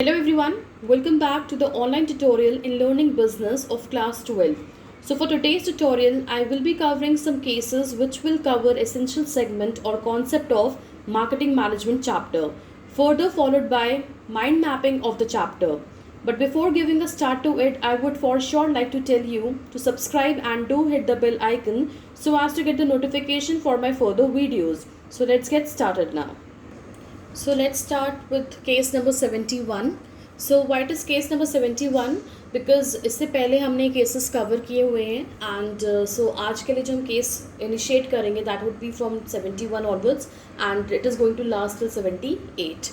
Hello everyone, welcome back to the online tutorial in learning business of class 12. So for today's tutorial, I will be covering some cases which will cover essential segment or concept of marketing management chapter, further followed by mind mapping of the chapter. But before giving a start to it, I would for sure like to tell you to subscribe and do hit the bell icon so as to get the notification for my further videos. So let's get started now. So let's start with case number 71. So why it is case number 71? Because इससे पहले हमने cases cover किए हुए हैं and so आज के लिए जो हम केस इनिशिएट करेंगे that would be from 71 onwards and it is going to last till 78.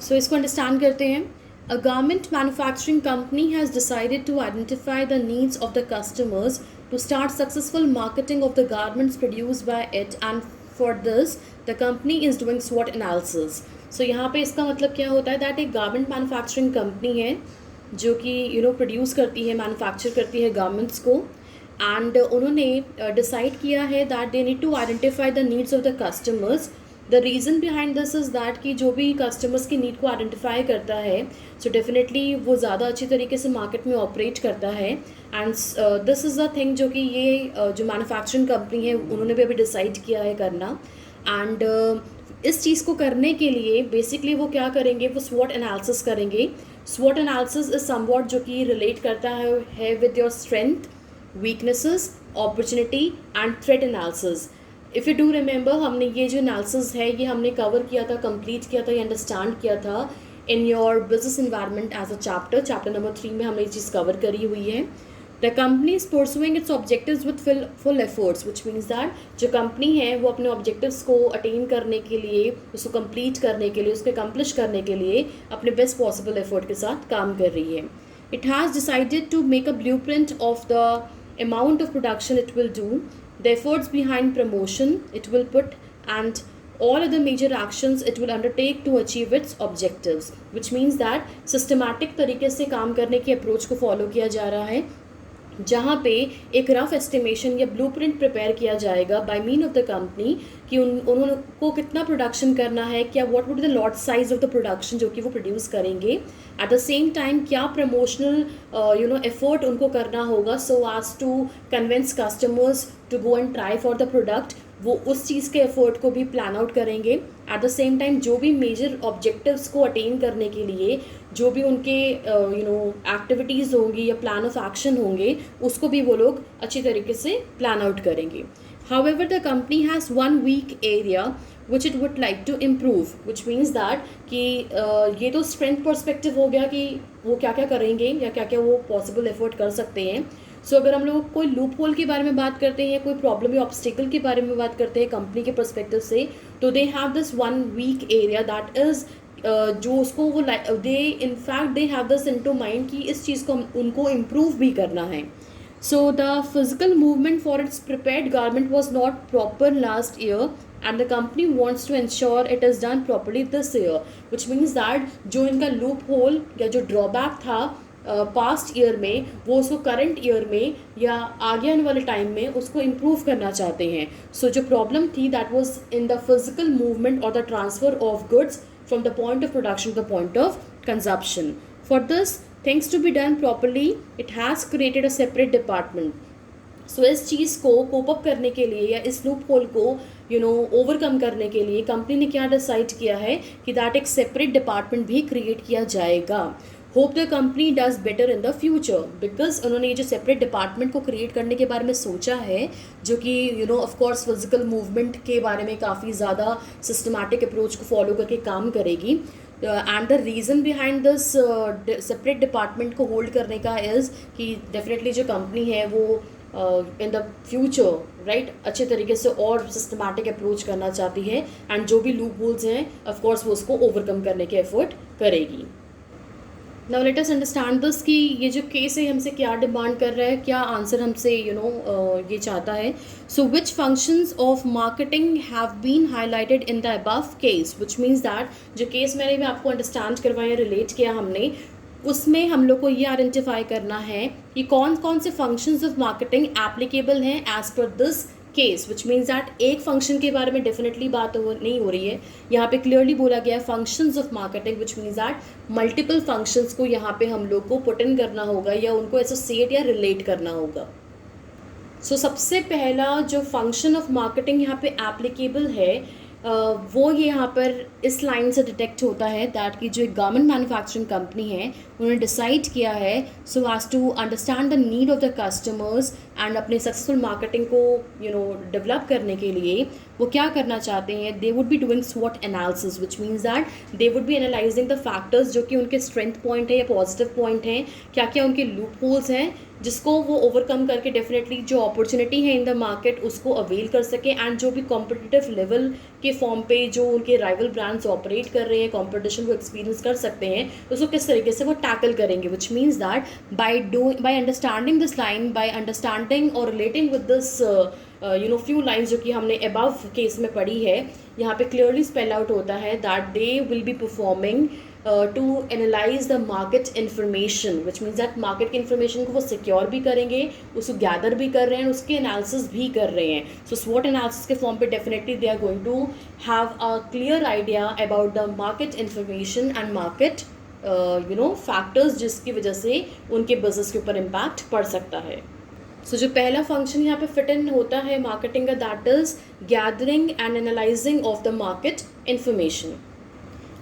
So इसको अंडरस्टैंड करते हैं. A garment manufacturing company has decided to identify the needs of the customers to start successful marketing of the garments produced by it, and for this the company is doing SWOT analysis. So यहाँ पे इसका मतलब क्या होता है that एक garment manufacturing company है जो कि प्रोड्यूस करती है, मैन्युफैक्चर करती है गारमेंट्स को, एंड उन्होंने डिसाइड किया है that they need to identify the needs of the customers. The reason behind this is that कि जो भी कस्टमर्स की नीड को आइडेंटिफाई करता है सो डेफिनेटली वो ज़्यादा अच्छी तरीके से मार्केट में ऑपरेट करता है. And this is a thing जो कि ये जो मैन्युफैक्चरिंग कंपनी है उन्होंने भी अभी डिसाइड किया है करना. एंड इस चीज़ को करने के लिए बेसिकली वो क्या करेंगे, वो स्वॉट एनालिसिस करेंगे. स्वॉट एनालिसिस इज समवॉट जो कि रिलेट करता है with your strength, weaknesses, opportunity and threat analysis. If you do remember, हमने ये जो एनालिसिस है ये हमने कवर किया था, कंप्लीट किया था, ये अंडरस्टैंड किया था in your business environment as a chapter number 3 में हमने ये चीज़ कवर करी हुई है. The company is pursuing its objectives with full efforts, which means that जो कंपनी है वो अपने ऑब्जेक्टिव्स को अटेन करने के लिए, उसको कंप्लीट करने के लिए, उसको अकम्प्लिश करने के लिए अपने बेस्ट पॉसिबल एफर्ट के साथ काम कर रही है. It has decided to make a blueprint of the amount of production it will do, the efforts behind promotion it will put, and all other major actions it will undertake to achieve its objectives, which means that systematic तरीके से काम करने की approach को follow किया जा रहा है जहाँ पे एक रफ एस्टिमेशन या ब्लूप्रिंट प्रिपेयर किया जाएगा by mean of the company कि उन्होंने को कितना प्रोडक्शन करना है, क्या what would be the lot size of the production जो कि वो प्रोड्यूस करेंगे. एट द सेम टाइम क्या प्रमोशनल एफर्ट उनको करना होगा so as to convince customers to go and try for the product. वो उस चीज़ के एफर्ट को भी प्लान आउट करेंगे. एट द सेम टाइम जो भी मेजर ऑब्जेक्टिव्स को अटेन करने के लिए जो भी उनके एक्टिविटीज़ होंगी या प्लान ऑफ एक्शन होंगे उसको भी वो लोग अच्छी तरीके से प्लान आउट करेंगे. However, the company has one weak area which it would like to improve, which means that कि ये तो स्ट्रेंथ पर्सपेक्टिव हो गया कि वो क्या क्या करेंगे या क्या क्या वो पॉसिबल एफर्ट कर सकते हैं. सो अगर हम लोग कोई लूप होल के बारे में बात करते हैं, कोई प्रॉब्लम या ऑब्स्टिकल के बारे में बात करते हैं कंपनी के पर्सपेक्टिव से, तो they have this one weak area that is जो उसको वो they in fact they have this into mind कि इस चीज़ को उनको इम्प्रूव भी करना है. So the physical movement for its prepared garment was not proper last year, and the company wants to ensure it is done properly this year, which means that जो इनका loop hole या जो drawback था past year में वो उसको current year में या आगे आने वाले टाइम में उसको इम्प्रूव करना चाहते हैं. सो जो प्रॉब्लम थी that was in the physical movement और the transfer of goods from the point of production to the point of consumption. For this things to be done properly, it has created a separate department. So इस चीज़ को cope up करने के लिए या इस loop hole को overcome करने के लिए कंपनी ने क्या डिसाइड किया है कि दैट एक सेपरेट डिपार्टमेंट भी क्रिएट किया जाएगा. Hope the company does better in the future, because उन्होंने ये जो सेपरेट डिपार्टमेंट को क्रिएट करने के बारे में सोचा है जो कि ऑफ कोर्स फिजिकल मूवमेंट के बारे में काफ़ी ज़्यादा सिस्टमैटिक अप्रोच को फॉलो करके काम करेगी. And the reason behind this separate department को होल्ड करने का इज़ कि डेफिनेटली जो कंपनी है वो इन द फ्यूचर राइट अच्छे तरीके से और सिस्टमैटिक अप्रोच करना चाहती है एंड जो भी लूप होल्स हैं ऑफ कोर्स वो उसको ओवरकम करने के एफर्ट करेगी. Now let us understand this कि ये जो केस है हमसे क्या डिमांड कर रहा है, क्या आंसर हमसे ये चाहता है. So which functions of marketing have been highlighted in the above case, which means that जो केस मैंने भी आपको अंडरस्टैंड करवाया, रिलेट किया हमने, उसमें हम लोग को ये आइडेंटिफाई करना है कि कौन कौन से फंक्शंस ऑफ मार्केटिंग एप्लीकेबल हैं as per this case, which means that एक फंक्शन के बारे में डेफिनेटली बात नहीं हो रही है. यहाँ पे क्लियरली बोला गया है functions of marketing, which means that multiple functions को यहाँ पे हम लोग को पुट इन करना होगा या उनको एसोसिएट या रिलेट करना होगा. सो सबसे पहला जो फंक्शन ऑफ मार्केटिंग यहाँ पे एप्लीकेबल है वो ये यहाँ पर इस लाइन से डिटेक्ट होता है दैट कि जो एक गारमेंट मैन्युफैक्चरिंग कंपनी है उन्होंने डिसाइड किया है so as to understand the need of the customers and अपने सक्सेसफुल मार्केटिंग को डेवलप करने के लिए वो क्या करना चाहते हैं. दे वुड बी डूइंग स्वॉट analysis, which means that they would be analysing the factors जो कि उनके स्ट्रेंथ पॉइंट है या पॉजिटिव पॉइंट हैं, क्या क्या उनके लूप होल्स हैं जिसको वो ओवरकम करके डेफिनेटली जो अपॉर्चुनिटी है इन द मार्केट उसको अवेल कर सके, एंड जो भी कॉम्पिटिटिव लेवल के फॉर्म पे जो उनके राइवल ब्रांड्स ऑपरेट कर रहे हैं, कॉम्पिटिशन को एक्सपीरियंस कर सकते हैं, उसको किस तरीके से वो टैकल करेंगे. Which means that by understanding this line, by understanding और relating with this few lines जो कि हमने अबव केस में पढ़ी है, यहाँ पे क्लियरली स्पेल आउट होता है that they will be performing to analyse the market information, which means that market की इन्फॉर्मेशन को वो सिक्योर भी करेंगे, उसको गैदर भी कर रहे हैं, उसके एनालिसिस भी कर रहे हैं. सो स्वॉट एनालिसिस के फॉर्म पे definitely they are going to have a clear idea about the market information and market factors जिसकी वजह से उनके बिजनेस के ऊपर इम्पैक्ट पड़ सकता है. सो जो पहला फंक्शन यहाँ पे फिट इन होता है मार्केटिंग का, that is gathering and analysing of the market information.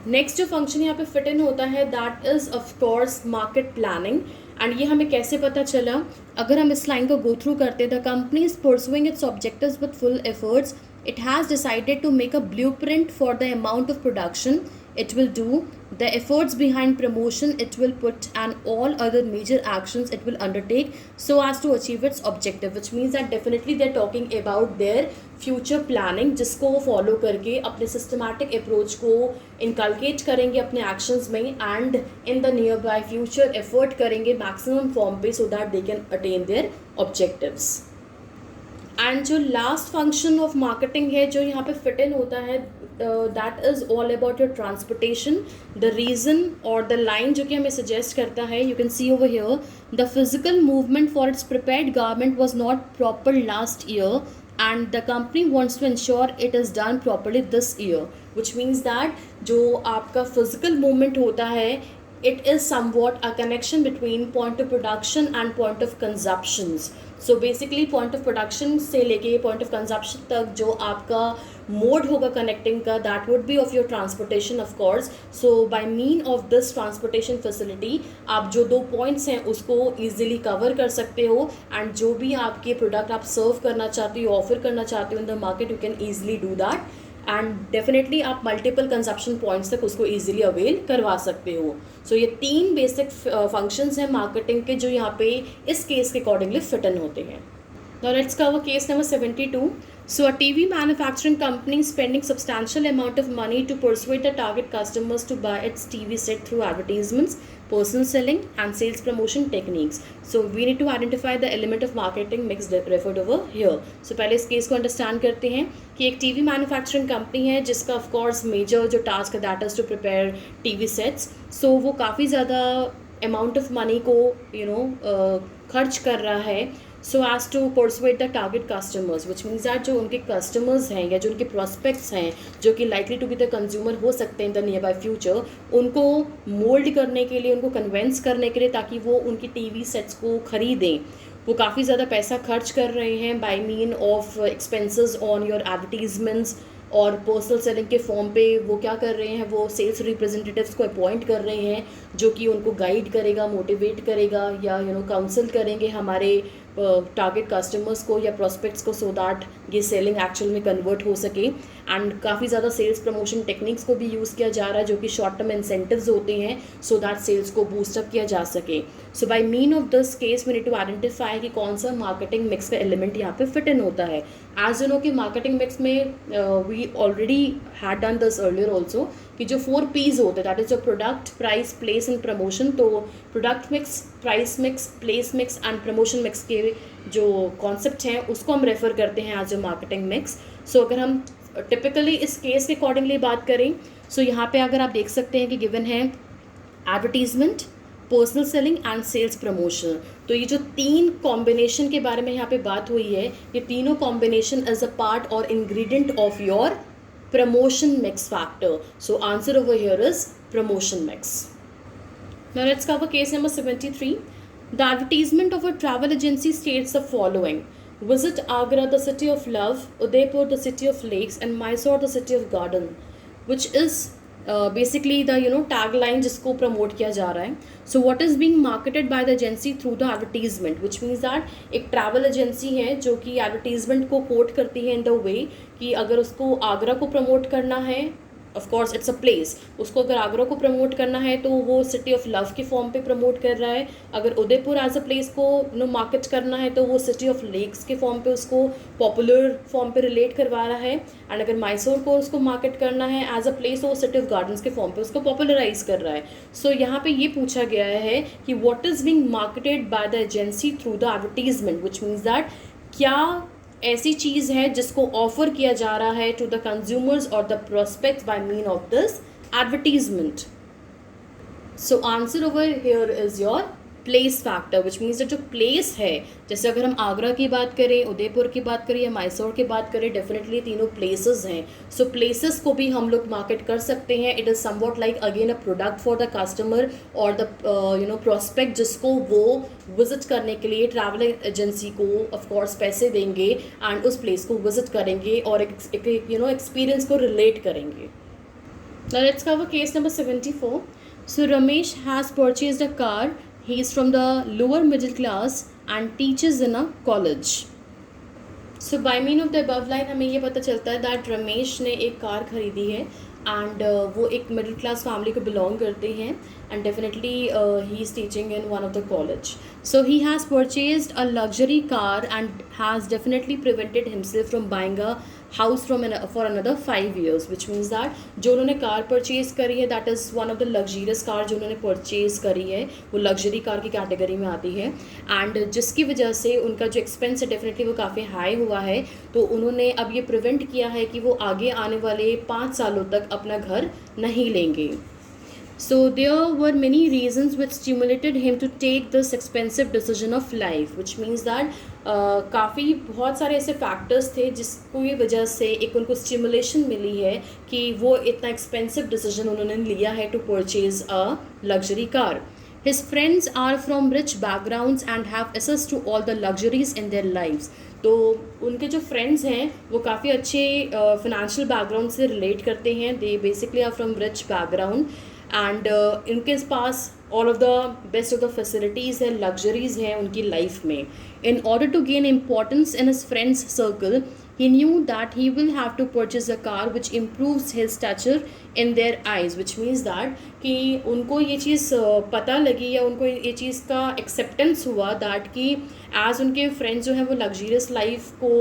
Next जो फंक्शन यहाँ पे फिट इन होता है that is of course market planning. And ये हमें कैसे पता चला, अगर हम इस लाइन को गो थ्रू करते हैं, the company is pursuing its objectives with full efforts. It has decided to make a blueprint for the amount of production it will do, the efforts behind promotion it will put, and all other major actions it will undertake so as to achieve its objective. Which means that definitely they're talking about their future planning, जिसको वो follow करके अपने systematic approach को inculcate करेंगे अपने actions में, and in the near by future effort करेंगे maximum form पे so that they can attain their objectives. And जो लास्ट फंक्शन ऑफ मार्केटिंग है जो यहाँ पे फिट इन होता है, that is all about your transportation. The reason और द लाइन जो कि हमें सजेस्ट करता है, you can see over here, the physical movement for its prepared garment was not proper last year and the company wants to ensure it is done properly this year. Which means that जो आपका physical movement होता है, it is somewhat a connection between point of production and point of consumptions. So basically point of production से लेके point of consumption तक जो आपका mode होगा connecting का, that would be of your transportation of course. So by mean of this transportation facility आप जो दो points हैं उसको easily cover कर सकते हो, and जो भी आपके product आप serve करना चाहते हो, offer करना चाहते हो in the market, you can easily do that. And definitely आप मल्टीपल कंजप्शन पॉइंट्स तक उसको ईजिली अवेल करवा सकते हो. सो ये तीन बेसिक फंक्शंस हैं मार्केटिंग के जो यहाँ पे इस केस के अकॉर्डिंगली फिट इन होते हैं. Now let's cover case number 72. So a TV manufacturing company is spending substantial amount of money to persuade the target customers to buy its TV set through advertisements, personal selling and sales promotion techniques. So we need to identify the element of marketing mix referred over here. So पहले इस case को understand करते हैं कि एक TV manufacturing company है जिसका of course major जो टास्क है that is to prepare TV sets. So वो काफ़ी ज़्यादा अमाउंट ऑफ मनी को खर्च कर रहा है so as to persuade the target customers, which means that जो उनके customers हैं या जो उनके prospects हैं जो कि likely to be the consumer हो सकते हैं in the nearby future, उनको mold करने के लिए, उनको convince करने के लिए ताकि वो उनकी TV sets को खरीदें. वो काफ़ी ज़्यादा पैसा खर्च कर रहे हैं by mean of expenses on your advertisements और पर्सनल सेलिंग के फॉर्म पे वो क्या कर रहे हैं, वो सेल्स रिप्रेजेंटेटिव्स को अपॉइंट कर रहे हैं जो कि उनको गाइड करेगा, मोटिवेट करेगा या काउंसिल करेंगे हमारे टारगेट कस्टमर्स को या प्रोस्पेक्ट्स को सो दैट ये सेलिंग एक्चुअल में कन्वर्ट हो सके. एंड काफ़ी ज़्यादा सेल्स प्रमोशन टेक्निक्स को भी यूज़ किया जा रहा है जो कि शॉर्ट टर्म इंसेंटिव्स होते हैं सो दैट सेल्स को बूस्टअप किया जा सके. So by mean of this case we need to identify कि कौन सा मार्केटिंग मिक्स का एलिमेंट यहाँ पे फिट इन होता है. एज यू नो कि मार्केटिंग मिक्स में we already had done this earlier also कि जो 4 P's होते हैं that is your product, price, place and promotion. तो product mix, price mix, place mix and promotion mix के जो कॉन्सेप्ट हैं उसको हम रेफ़र करते हैं as a marketing mix. So अगर हम टिपिकली इस केस के अकॉर्डिंगली बात करें, सो यहाँ पे अगर आप देख सकते हैं कि गिवन है advertisement, personal selling and sales promotion. तो ये जो 3 कॉम्बिनेशन के बारे में यहाँ पे बात हुई है, ये तीनों कॉम्बिनेशन एज अ पार्ट और ingredient of your promotion mix factor. So answer over here is promotion mix. Now let's cover case number 73. The advertisement of a travel agency states the following: Visit Agra, the city of love; Udaipur, the city of lakes; and Mysore, the city of garden, which is basically the tagline जिसको promote किया जा रहा है. So what is being marketed by the agency through the advertisement, which means that एक travel agency है जो कि advertisement को quote करती है in the way कि अगर उसको आगरा को promote करना है, of course it's a place, उसको अगर आगरा को प्रमोट करना है तो वो सिटी ऑफ लव के फॉर्म पे प्रमोट कर रहा है। अगर उदयपुर एज अ प्लेस को मार्केट करना है तो वो सिटी ऑफ लेक्स के फॉर्म पे उसको पॉपुलर फॉर्म पे रिलेट करवा रहा है। एंड अगर मैसूर को उसको मार्केट करना है एज अ प्लेस तो वो सिटी ऑफ गार्डन्स के फॉर्म पे उसको पॉपुलराइज कर रहा है। सो यहाँ पे ये पूछा गया है कि what is being marketed by the agency through the advertisement, which means that क्या ऐसी चीज़ है जिसको ऑफर किया जा रहा है टू द कंज्यूमर्स और the prospects by mean of this advertisement. So answer over here is your place factor, which means जो प्लेस है, जैसे अगर हम आगरा की बात करें, उदयपुर की बात करें या मैसूर की बात करें, डेफिनेटली तीनों प्लेसेस हैं। सो प्लेसेस को भी हम लोग मार्केट कर सकते हैं। It is somewhat like again a product for the customer और द प्रोस्पेक्ट जिसको वो विजिट करने के लिए ट्रैवल एजेंसी को ऑफ कोर्स पैसे देंगे एंड उस प्लेस को विजिट करेंगे और एक एक्सपीरियंस को रिलेट करेंगे। Now let's cover case number 74. So Ramesh has purchased a car. He is from the lower middle class and teaches in a college. So by mean of the above line हमें ये पता चलता है that Ramesh ने एक car खरीदी है and वो एक मिडिल क्लास फैमिली को बिलोंग करते हैं and definitely he is teaching in one of the college. So he has purchased a luxury car and has definitely prevented himself from buying a house for another 5 years, which means that जो उन्होंने car purchase करी है that is one of the luxurious car जो उन्होंने purchase करी है, वो luxury car की कैटेगरी में आती है एंड जिसकी वजह से उनका जो एक्सपेंस है डेफिनेटली वो काफ़ी हाई हुआ है. तो उन्होंने अब ये प्रिवेंट किया है कि वो आगे आने वाले 5 सालों तक अपना घर नहीं लेंगे. So there were many reasons which stimulated him to take this expensive decision of life, which means that काफ़ी बहुत सारे ऐसे फैक्टर्स थे जिसकी वजह से एक उनको स्टिमुलेशन मिली है कि वो इतना एक्सपेंसिव डिसीजन उन्होंने लिया है to purchase a luxury car. His friends are from rich backgrounds and have access to all the luxuries in their lives. तो उनके जो फ्रेंड्स हैं वो काफ़ी अच्छे फिनेंशियल बैकग्राउंड से रिलेट करते हैं. They basically are from rich background and इनके पास all of the best of the facilities है, लग्जरीज हैं उनकी लाइफ में. In order to gain importance in his friends circle he knew that he will have to purchase a car which improves his stature in their eyes, which means that कि उनको ये चीज़ पता लगी या उनको ये चीज़ का एक्सेप्टेंस हुआ दैट कि एज उनके फ्रेंड्स जो हैं वो लग्जरियस लाइफ को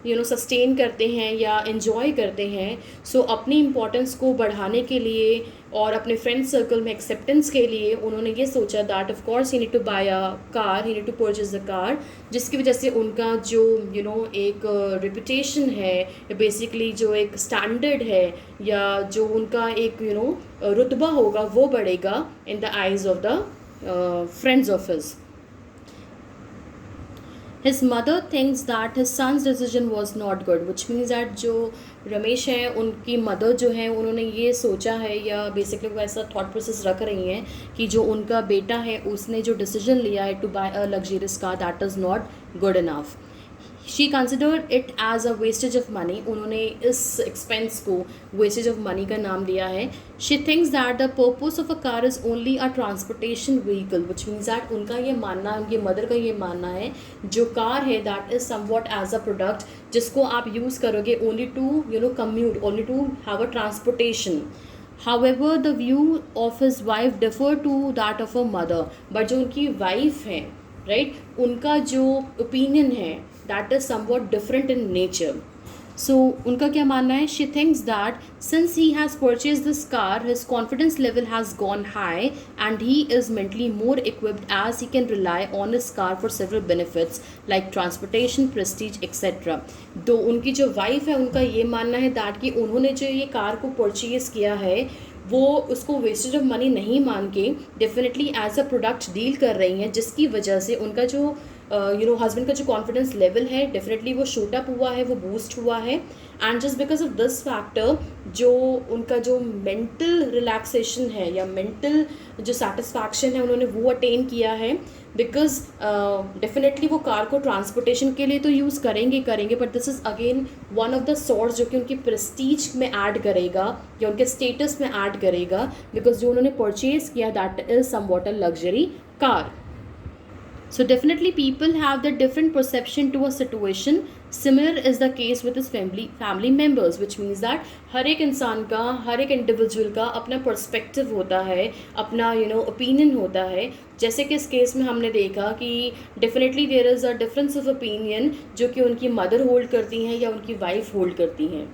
सस्टेन करते हैं या इन्जॉय करते हैं. सो अपनी इम्पोर्टेंस को बढ़ाने के लिए और अपने फ्रेंड सर्कल में एक्सेप्टेंस के लिए उन्होंने ये सोचा that of course he need to buy a car, he need to purchase a car, जिसकी वजह से उनका जो एक रेपुटेशन है या बेसिकली जो एक स्टैंडर्ड है या जो उनका एक रुतबा होगा वो बढ़ेगा in the eyes of the friends of his. His mother thinks that his son's decision was not good, which means that जो रमेश हैं उनकी मदर जो है उन्होंने ये सोचा है या बेसिकली वो ऐसा थॉट प्रोसेस रख रही हैं कि जो उनका बेटा है उसने जो डिसीजन लिया है to buy a luxurious car that is not good enough. She considered it as a wastage of money. उन्होंने इस एक्सपेंस को वेस्टेज ऑफ मनी का नाम दिया है. She thinks that the purpose of a car is only a transportation vehicle, which means that उनका ये मानना, उनकी मदर का ये मानना है जो कार है that is somewhat as a product जिसको आप यूज़ करोगे only to commute, only to have a transportation. However, the view of his wife differ to that of her mother. But जो उनकी वाइफ है राइट, उनका जो opinion है that is somewhat different in nature. So उनका क्या मानना है? She thinks that since he has purchase this car his confidence level has gone high and he is mentally more equipped as he can rely on his car for several benefits like transportation, prestige etcetera. तो उनकी जो wife है उनका ये मानना है that कि उन्होंने जो ये कार को परचेज़ किया है वो उसको वेस्टेज ऑफ मनी नहीं मान के definitely as a product deal कर रही हैं, जिसकी वजह से उनका जो हस्बैंड का जो कॉन्फिडेंस लेवल है डेफिनेटली वो शूट अप हुआ है, वो बूस्ट हुआ है। And just because of this factor जो उनका जो मेंटल रिलैक्सेशन है या मेंटल जो सेटिस्फैक्शन है उन्होंने वो अटेन किया है। बिकॉज डेफिनेटली वो कार को ट्रांसपोर्टेशन के लिए तो यूज़ करेंगे, but this is again one of the source जो कि उनकी प्रेस्टीज में ऐड करेगा या उनके स्टेटस में ऐड करेगा, बिकॉज जो उन्होंने परचेज किया that is somewhat a luxury car. So definitely people have the different perception to a situation. Similar is the case with his family members, which means that हर एक इंसान का, हर एक individual का अपना पर्सपेक्टिव होता है, अपना ओपिनियन होता है। जैसे कि इस केस में हमने देखा कि definitely there is a difference of opinion जो कि उनकी मदर होल्ड करती हैं या उनकी वाइफ होल्ड करती हैं।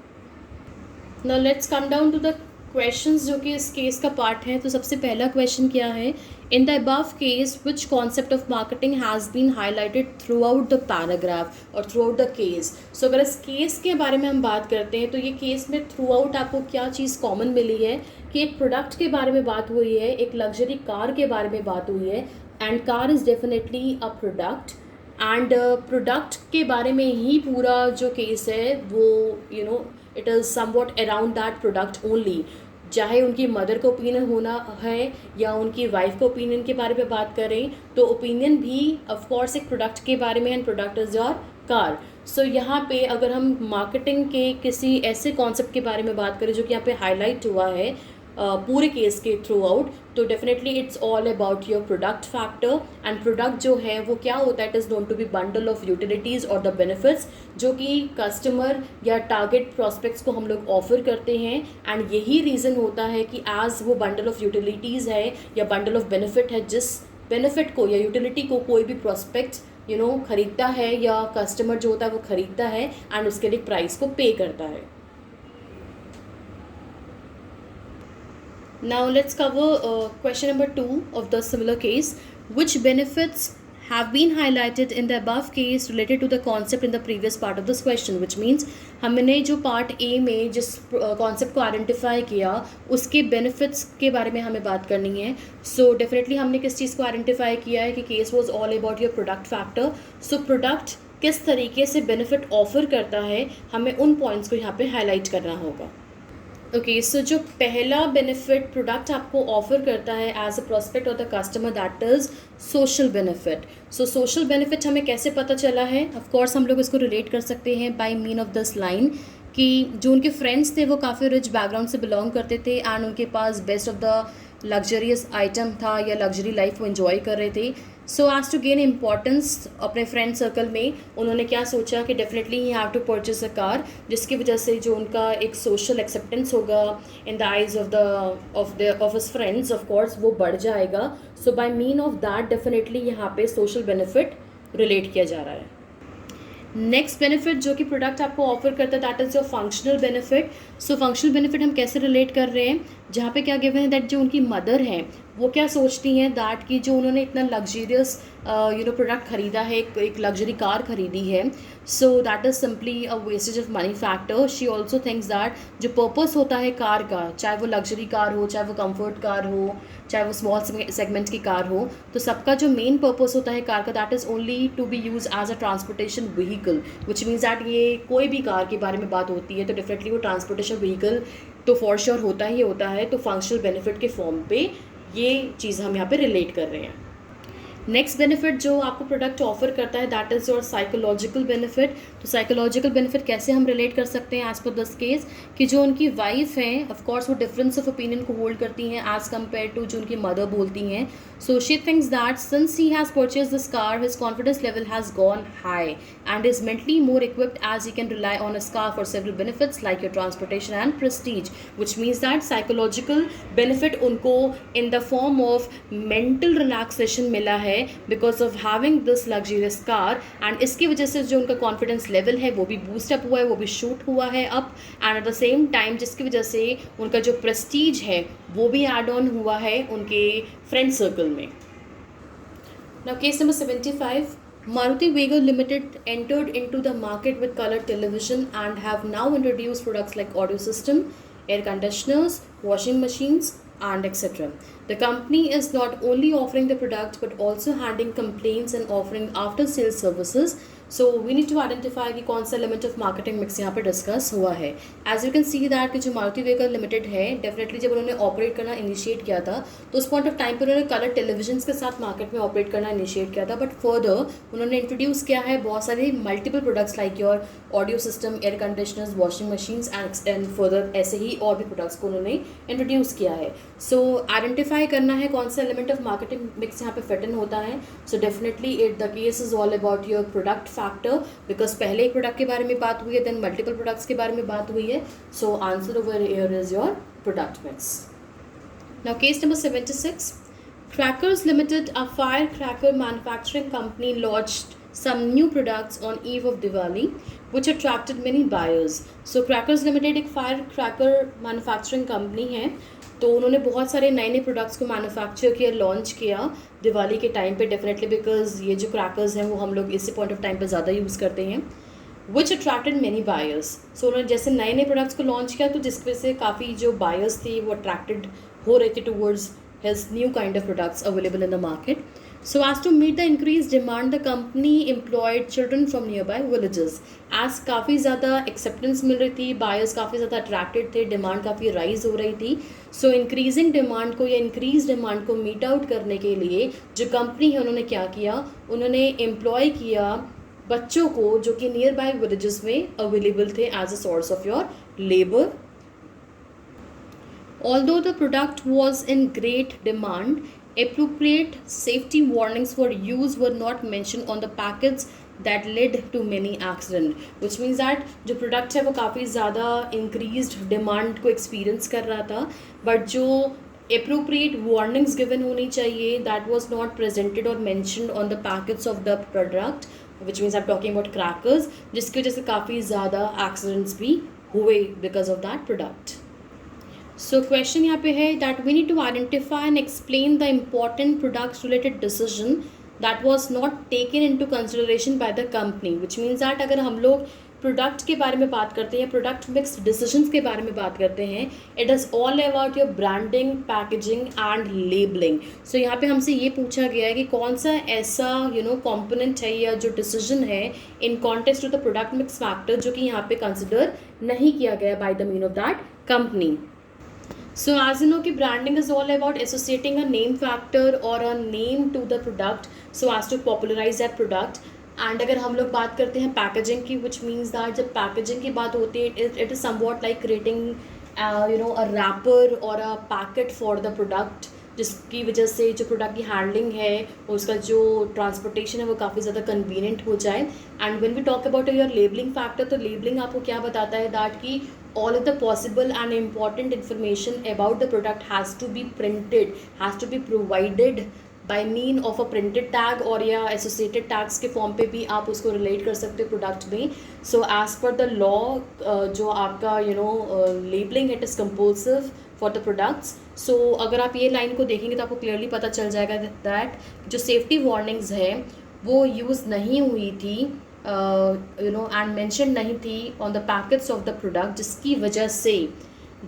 Now let's come down to the questions जो कि इस केस का पार्ट है। तो सबसे पहला क्वेश्चन क्या है, in the above case which concept of marketing has been highlighted throughout the paragraph और throughout the case. So अगर इस केस के बारे में हम बात करते हैं तो ये केस में थ्रू आउट आपको क्या चीज़ कॉमन मिली है कि एक प्रोडक्ट के बारे में बात हुई है, एक लग्जरी कार के बारे में बात हुई है, and car is definitely a product. And product के बारे में ही पूरा जो केस है वो it is somewhat around that product only. चाहे उनकी मदर का ओपिनियन होना है या उनकी वाइफ का ओपिनियन के बारे में बात करें तो ओपिनियन भी ऑफ कोर्स एक प्रोडक्ट के बारे में, and product is your car. So यहाँ पे अगर हम मार्केटिंग के किसी ऐसे कॉन्सेप्ट के बारे में बात करें जो कि यहाँ पे हाईलाइट हुआ है पूरे केस के थ्रू आउट, तो definitely it's all about your product factor. And product जो है वो क्या होता है, it is known to be bundle of utilities और द बेनिफिट्स जो कि कस्टमर या टारगेट प्रॉस्पेक्ट्स को हम लोग ऑफर करते हैं। एंड यही रीज़न होता है कि एज वो बंडल ऑफ यूटिलिटीज़ है या बंडल ऑफ बेनिफिट है, जिस बेनिफिट को या यूटिलिटी को कोई भी प्रॉस्पेक्ट खरीदता है या कस्टमर जो होता है वो खरीदता है एंड उसके लिए प्राइस को पे करता है। Now let's cover question number 2 of the similar case. Which benefits have been highlighted in the above case related to the concept in the previous part of this question? Which means हमने जो part A में जिस concept को identify किया उसके benefits के बारे में हमें बात करनी है। सो डेफिनेटली हमने किस चीज़ को आइडेंटिफाई किया है कि case was all about your product factor. So product किस तरीके से बेनिफिट ऑफर करता है, हमें उन पॉइंट्स को यहाँ पे हाईलाइट करना होगा। ओके, सो जो पहला बेनिफिट प्रोडक्ट आपको ऑफर करता है एज अ प्रोस्पेक्ट और the customer that is social benefit. So social benefit हमें कैसे पता चला है, ऑफ कोर्स हम लोग इसको रिलेट कर सकते हैं by mean of this line कि जो उनके फ्रेंड्स थे वो काफ़ी रिच बैकग्राउंड से बिलोंग करते थे एंड उनके पास best of the luxurious item था या लग्जरी लाइफ वो इन्जॉय कर रहे थे। So as to gain importance अपने फ्रेंड सर्कल में उन्होंने क्या सोचा कि definitely he have to purchase a car, जिसकी वजह से जो उनका एक सोशल एक्सेप्टेंस होगा in the eyes of his friends of course वो बढ़ जाएगा। So by mean of that definitely यहाँ पे सोशल बेनिफिट रिलेट किया जा रहा है। नेक्स्ट बेनिफिट जो कि प्रोडक्ट आपको ऑफर करता है that is your functional benefit. So functional benefit हम कैसे रिलेट कर रहे हैं, जहाँ पे क्या गिवन है दैट जो उनकी मदर हैं वो क्या सोचती हैं दैट कि जो उन्होंने इतना लग्जरियस प्रोडक्ट खरीदा है, एक लग्जरी कार खरीदी है, so that is simply a wastage of money factor. She also thinks that जो पर्पस होता है कार का, चाहे वो लग्जरी कार हो, चाहे वो कंफर्ट कार हो, चाहे वो स्मॉल सेगमेंट की कार हो, तो सबका जो मेन पर्पस होता है कार का that is only to be use as a transportation vehicle, which means that ये कोई भी कार के बारे में बात होती है तो डेफिनेटली वो ट्रांसपोर्टेशन व्हीकल तो फॉर श्योर होता ही होता है। तो फंक्शनल बेनिफिट के फॉर्म पे ये चीज़ हम यहाँ पे रिलेट कर रहे हैं। नेक्स्ट बेनिफिट जो आपको प्रोडक्ट ऑफर करता है that is your psychological benefit. तो साइकोलॉजिकल बेनिफिट कैसे हम रिलेट कर सकते हैं एज पर दिस केस कि जो उनकी वाइफ हैं ऑफ कोर्स वो डिफरेंस ऑफ ओपिनियन को होल्ड करती हैं एज कम्पेयर टू जो उनकी मदर बोलती हैं। So she thinks that since he has purchase this car his confidence level has gone high and is mentally more equipped as he can rely on a car for several benefits like your transportation and prestige, which means that psychological benefit उनको in the form of mental relaxation मिला है because of having this luxurious car. And इसकी वजह से जो उनका confidence level है वो भी बूस्ट अप हुआ है, वो भी शूट हुआ है up, and eight the same time जिसकी वजह से उनका जो प्रेस्टीज है वो भी एड ऑन हुआ है उनके फ्रेंड सर्कल में। Now case number 75, Maruti Vago Limited entered into the market with color television and have now introduced products like audio system, air conditioners, washing machines, and etc. The company is not only offering the product but also handling complaints and offering after sales services. So we need to identify कि कौन सा element of marketing mix यहाँ पे discuss हुआ है. As you can see that कि जो Maruti vehicle limited है डेफिनेटली जब उन्होंने ऑपरेट करना इनिशिएट किया था तो उस पॉइंट ऑफ टाइम पे उन्होंने कलर टेलीविजन के साथ मार्केट में ऑपरेट करना इनिशिएट किया था. बट फर्दर उन्होंने इंट्रोड्यूस किया है बहुत सारे multiple products like your audio system, air conditioners, washing machines and further ऐसे ही और भी प्रोडक्ट्स को उन्होंने इंट्रोड्यूस किया है. सो आइडेंटिफाई करना है कौन सा एलिमेंट ऑफ मार्केटिंग मिक्स यहाँ पे फिट इन होता है. So definitely it the case is all about your product factor because पहले एक प्रोडक्ट के बारे में बात हुई है देन मल्टीपल प्रोडक्ट्स के बारे में बात हुई है. सो answer over here is your product mix. Now case number 76. Crackers Limited, a firecracker manufacturing company, launched some new products on eve of Diwali, which attracted many buyers. So Crackers Limited एक firecracker manufacturing company है. तो उन्होंने बहुत सारे नए नए products को manufacture किया, लॉन्च किया दिवाली के टाइम पे डेफिनेटली बिकॉज ये जो क्रैकर्स हैं वो हम लोग इसी पॉइंट ऑफ टाइम पे ज़्यादा यूज़ करते हैं. Which attracted many buyers. So उन्होंने जैसे नए नए प्रोडक्ट्स को लॉन्च किया तो जिसकी वजह से काफ़ी जो बायर्स थे वो अट्रैक्टेड हो रहे थे towards his new kind of products available in the market. So as to meet the increased demand, the company employed children from nearby villages. As काफ़ी ज़्यादा acceptance मिल रही थी, buyers काफ़ी ज़्यादा attracted थे, demand काफ़ी rise हो रही थी. So increasing demand को या increased demand को meet out करने के लिए जो company है उन्होंने क्या किया, उन्होंने employ किया बच्चों को जो कि nearby villages में available थे as a source of your labor. Although the product was in great demand, appropriate safety warnings for use were not mentioned on the packets that led to many accidents. Which means that जो product है वो काफ़ी ज़्यादा increased demand को experience कर रहा था but जो appropriate warnings given होनी चाहिए that was not presented or mentioned on the packets of the product, which means I'm talking about crackers, जिसकी वजह से काफ़ी ज़्यादा accidents भी हुए because of that product. So question यहाँ पे है that we need to identify and explain the important product related decision that was not taken into consideration by the company, which means that अगर हम लोग product के बारे में बात करते हैं, प्रोडक्ट मिक्स डिसीजंस के बारे में बात करते हैं, it is all about your branding, packaging and labelling. So यहाँ पे हमसे ये पूछा गया है कि कौन सा ऐसा कंपोनेंट है या जो डिसीजन है in context to the product mix factor जो कि यहाँ पे कंसिडर नहीं किया गया by the mean of that company. So as you know कि branding is all about associating a name factor or a name to the product so as to popularize that product. And अगर हम लोग बात करते हैं packaging की, which means that जब packaging की बात होती है it is somewhat like creating a wrapper or a packet for the product जिसकी वजह से जो प्रोडक्ट की हैंडलिंग है और उसका जो ट्रांसपोर्टेशन है वो काफ़ी ज़्यादा कन्वीनियंट हो जाए. And when we talk about your labelling factor तो लेबलिंग आपको क्या बताता है दैट कि all of the possible and important information about the product has to be printed, has to be provided by mean of a printed tag और या associated tags के form पे भी आप उसको रिलेट कर सकते हो प्रोडक्ट में. So as per the law जो आपका labelling it is compulsive for the products. So अगर आप ये लाइन को देखेंगे तो आपको क्लियरली पता चल जाएगा दैट जो सेफ्टी वार्निंग्स है वो यूज़ नहीं हुई थी एंड मेंशन नहीं थी on the packets of the product जिसकी वजह से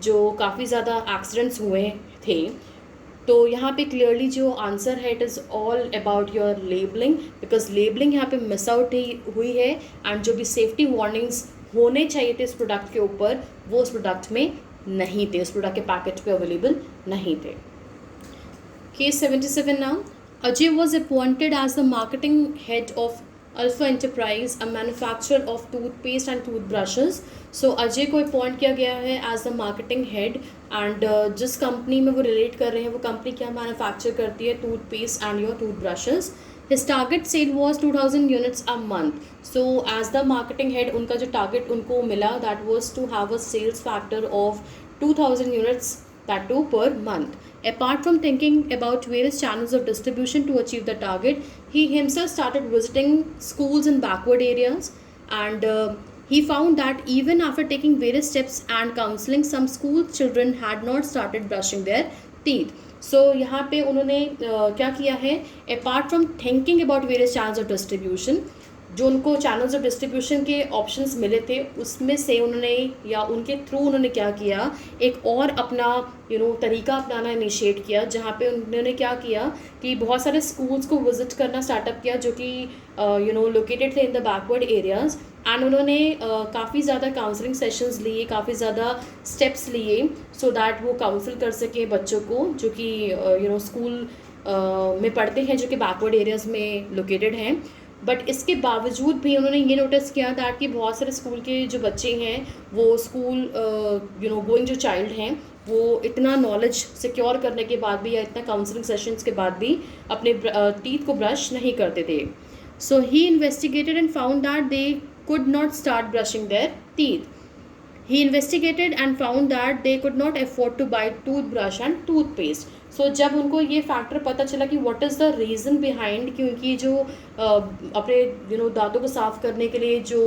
जो काफ़ी ज़्यादा एक्सीडेंट्स हुए थे. तो यहाँ पे क्लियरली जो आंसर है it is all about your labelling because labelling यहाँ पे मिस आउट हुई है एंड जो भी सेफ्टी वार्निंग्स होने चाहिए थे इस प्रोडक्ट के ऊपर वो उस प्रोडक्ट में नहीं थे, उस प्रोडक्ट के पैकेट पे अवेलेबल नहीं थे. Case 77 now. Ajay was appointed as the marketing head of Alpha Enterprise, a manufacturer of toothpaste and toothbrushes. So Ajay को अपॉइंट किया गया है as the marketing head and जिस कंपनी में वो रिलेट कर रहे हैं वो कंपनी क्या मैन्युफैक्चर करती है, toothpaste and your toothbrushes. His target sale was 2000 units a month. So as the marketing head उनका जो target उनको मिला that was to have a sales factor of 2000 units that too per month. Apart from thinking about various channels of distribution to achieve the target, he himself started visiting schools in backward areas and he found that even after taking various steps and counseling, some school children had not started brushing their teeth. सो यहाँ पे उन्होंने क्या किया है, apart from thinking about various channels of distribution जो उनको channels of distribution के options मिले थे उसमें से उन्होंने या उनके थ्रू उन्होंने क्या किया, एक और अपना तरीका अपनाना इनिशिएट किया, जहाँ पे उन्होंने क्या किया कि बहुत सारे स्कूल्स को विज़िट करना स्टार्टअप किया जो कि लोकेटेड थे in the backward areas. And उन्होंने काफ़ी ज़्यादा काउंसलिंग सेशंस लिए, काफ़ी ज़्यादा स्टेप्स लिए सो दैट वो काउंसिल कर सके बच्चों को जो कि स्कूल में पढ़ते हैं जो कि बैकवर्ड एरियाज़ में लोकेटेड हैं। बट इसके बावजूद भी उन्होंने ये नोटिस किया था कि बहुत सारे स्कूल के जो बच्चे हैं वो स्कूल गोइंग जो चाइल्ड हैं वो इतना नॉलेज सिक्योर करने के बाद भी या इतना काउंसलिंग सेशंस के बाद भी अपने टीथ को ब्रश नहीं करते थे। So he investigated and found that they could not start brushing their teeth. He investigated and found that they could not afford to buy toothbrush and toothpaste. So जब उनको ये फैक्टर पता चला कि what is the reason behind, क्योंकि जो अपने दांतों को साफ़ करने के लिए जो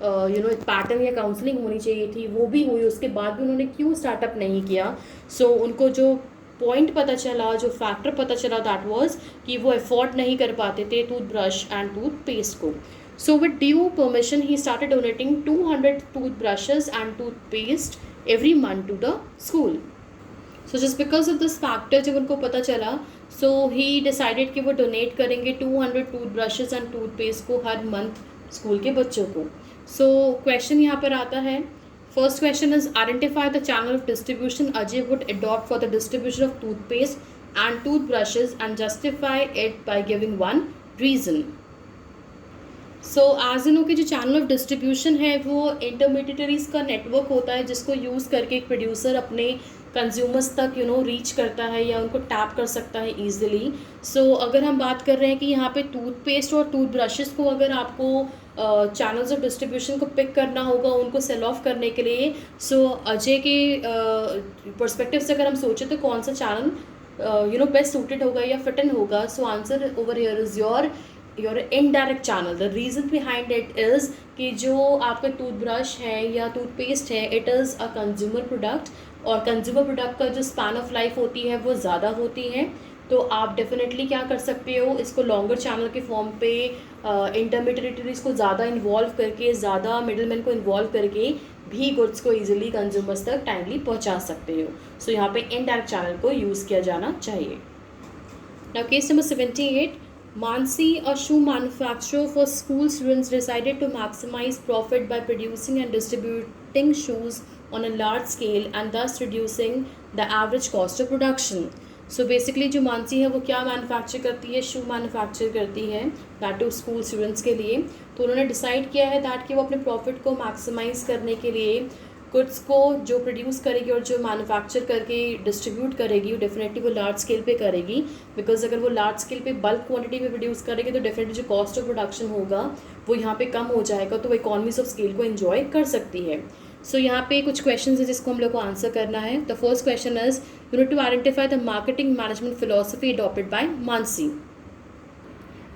एक पैटर्न या काउंसलिंग होनी चाहिए थी वो भी हुई, उसके बाद भी उन्होंने क्यों स्टार्टअप नहीं किया। सो उनको जो पॉइंट पता चला, जो फैक्टर पता चला, दैट वाज कि वो अफोर्ड नहीं कर पाते थे टूथब्रश एंड टूथपेस्ट को। So with due permission, he started donating 200 toothbrushes and toothpaste every month to the school. So just because of this factor जब उनको पता चला, so he decided कि वो donate करेंगे 200 toothbrushes and toothpaste को हर month school के बच्चों को। So question यहाँ पर आता है, first question is identify the channel of distribution Ajay would adopt for the distribution of toothpaste and toothbrushes and justify it by giving one reason. So as in की जो channel of distribution है वो intermediaries का network होता है जिसको use करके एक प्रोड्यूसर अपने कंज्यूमर्स तक रीच करता है या उनको टैप कर सकता है ईजिली। सो अगर हम बात कर रहे हैं कि यहाँ पे टूथपेस्ट और टूथब्रशेस को अगर आपको चैनल्स ऑफ डिस्ट्रीब्यूशन को पिक करना होगा उनको सेल ऑफ करने के लिए, सो अजय के पर्सपेक्टिव से अगर हम सोचें तो कौन सा चैनल बेस्ट सूटेड होगा या फिट इन होगा। सो answer over here is your indirect channel. The reason behind it is कि जो आपका टूथब्रश है या टूथपेस्ट है it is a consumer product, और कंज्यूमर प्रोडक्ट का जो स्पैन ऑफ लाइफ होती है वो ज़्यादा होती है। तो आप डेफिनेटली क्या कर सकते हो, इसको लॉन्गर चैनल के फॉर्म पे इंटरमीडिएटरीज को ज़्यादा इन्वॉल्व करके, ज़्यादा मिडलमैन को इन्वॉल्व करके भी गुड्स को ईजिली कंज्यूमर्स तक टाइमली पहुँचा सकते हो। सो यहाँ पे इनडायरेक्ट चैनल को यूज़ किया जाना चाहिए। Now case number 78, Mansi, a shoe manufacturer for school students, decided to maximize profit by producing and distributing shoes on a large scale and thus reducing the average cost of production. So basically जो मानसी है वो क्या manufacture करती है, शू manufacture करती है, that to school students के लिए। तो उन्होंने डिसाइड किया है दैट कि वो अपने प्रॉफिट को मैक्सिमाइज़ करने के लिए गुड्स को जो प्रोड्यूस करेगी और जो मैन्युफैक्चर करके डिस्ट्रीब्यूट करेगी वो डेफिनेटली वो लार्ज स्केल पे करेगी, बिकॉज अगर वो लार्ज स्केल पे बल्क क्वांटिटी में प्रोड्यूस करेगी तो डेफिनेटली जो कॉस्ट ऑफ प्रोडक्शन होगा वो यहाँ पे कम हो जाएगा, तो वो इकॉनमीज ऑफ स्केल को एंजॉय कर सकती है। सो यहाँ पे कुछ क्वेश्चन है जिसको हम लोग को आंसर करना है। The first question is you need to identify the marketing management philosophy adopted by Mansi.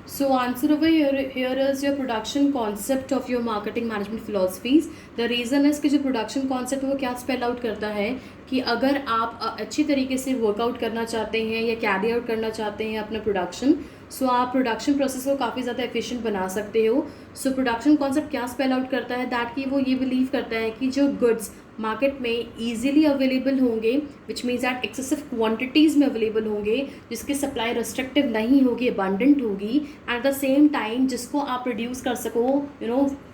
So answer over here is your production concept of your marketing management philosophies. The reason is कि जो production concept वो क्या spell out करता है कि अगर आप अच्छी तरीके से वर्कआउट करना चाहते हैं या कैरी आउट करना चाहते हैं अपना प्रोडक्शन, सो आप प्रोडक्शन प्रोसेस को काफ़ी ज़्यादा एफिशिएंट बना सकते हो। सो प्रोडक्शन कॉन्सेप्ट क्या स्पेल आउट करता है, दैट कि वो ये बिलीव करता है कि जो गुड्स मार्केट में ईजिली अवेलेबल होंगे, विच मीन्स दैट एक्सेसिव क्वांटिटीज़ में अवेलेबल होंगे, जिसकी सप्लाई रेस्ट्रिक्टिव नहीं होगी, अबंडेंट होगी, एट द सेम टाइम जिसको आप प्रोड्यूस कर सको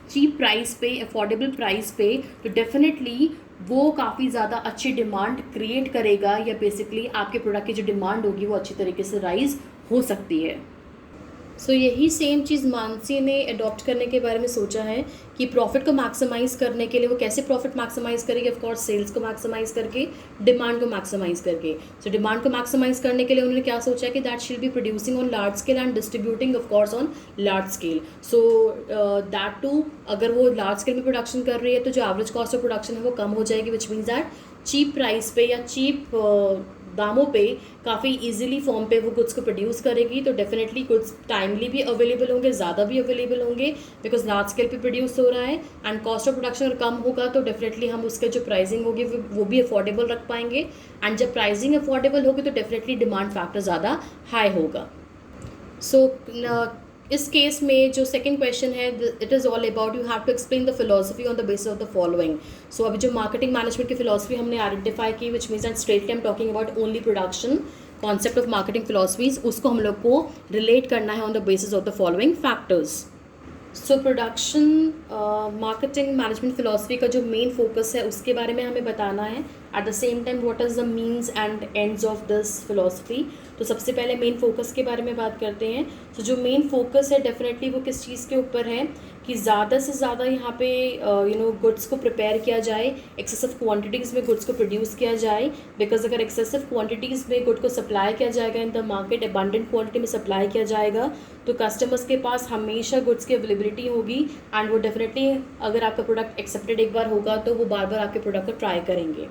चीप प्राइस पे, अफोर्डेबल प्राइस पे, तो डेफिनेटली वो काफ़ी ज़्यादा अच्छी डिमांड क्रिएट करेगा, या बेसिकली आपके प्रोडक्ट की जो डिमांड होगी वो अच्छी तरीके से राइज हो सकती है। सो यही सेम चीज़ मानसी ने अडॉप्ट करने के बारे में सोचा है कि प्रॉफिट को मैक्सिमाइज़ करने के लिए वो कैसे प्रॉफिट मैक्सिमाइज़ करेगी, ऑफ कोर्स सेल्स को मैक्सिमाइज़ करके, डिमांड को मैक्सिमाइज़ करके। सो डिमांड को मैक्सिमाइज़ करने के लिए उन्होंने क्या सोचा है कि that she'll be producing on large scale and distributing of course on large scale. So that to अगर वो लार्ज स्केल में प्रोडक्शन कर रही है तो जो एवरेज कॉस्ट ऑफ प्रोडक्शन है वो कम हो जाएगी, which means that cheap price पे या चीप दामों पे काफ़ी इजीली फॉर्म पे वो गुड्स को प्रोड्यूस करेगी। तो डेफिनेटली गुड्स टाइमली भी अवेलेबल होंगे, ज़्यादा भी अवेलेबल होंगे, बिकॉज लार्ज स्केल पे प्रोड्यूस हो रहा है, एंड कॉस्ट ऑफ प्रोडक्शन अगर कम होगा तो डेफिनेटली हम उसके जो प्राइसिंग होगी वो भी अफोर्डेबल रख पाएंगे, एंड जब प्राइसिंग अफोर्डेबल होगी तो डेफिनेटली डिमांड फैक्टर ज़्यादा हाई होगा। सो इस केस में जो सेकंड क्वेश्चन है, it is all about you have to explain the philosophy on the basis of the following. So अभी जो मार्केटिंग मैनेजमेंट की फिलोसफी हमने आइडेंटिफाई की, which means that straightly I am talking about only production concept of marketing philosophies, उसको हम लोग को relate करना है on the basis of the following factors. So production marketing management philosophy का जो मेन फोकस है उसके बारे में हमें बताना है. Eight the same time what is the means and ends of this philosophy. तो सबसे पहले मेन फोकस के बारे में बात करते हैं. तो जो मेन फोकस है डेफिनेटली वो किस चीज़ के ऊपर है कि ज़्यादा से ज़्यादा यहाँ पे गुड्स को प्रिपेयर किया जाए, एक्सेसिव क्वांटिटीज़ में गुड्स को प्रोड्यूस किया जाए. बिकॉज अगर एक्सेसिव क्वांटिटीज़ में गुड को सप्लाई किया जाएगा इन द मार्केट, अबंडेंट क्वांटिटी में सप्लाई किया जाएगा, तो कस्टमर्स के पास हमेशा गुड्स की अवेलेबिलिटी होगी. एंड वो डेफिनेटली अगर आपका प्रोडक्ट एक्सेप्टेड एक बार होगा तो वो बार बार आपके प्रोडक्ट को ट्राई करेंगे.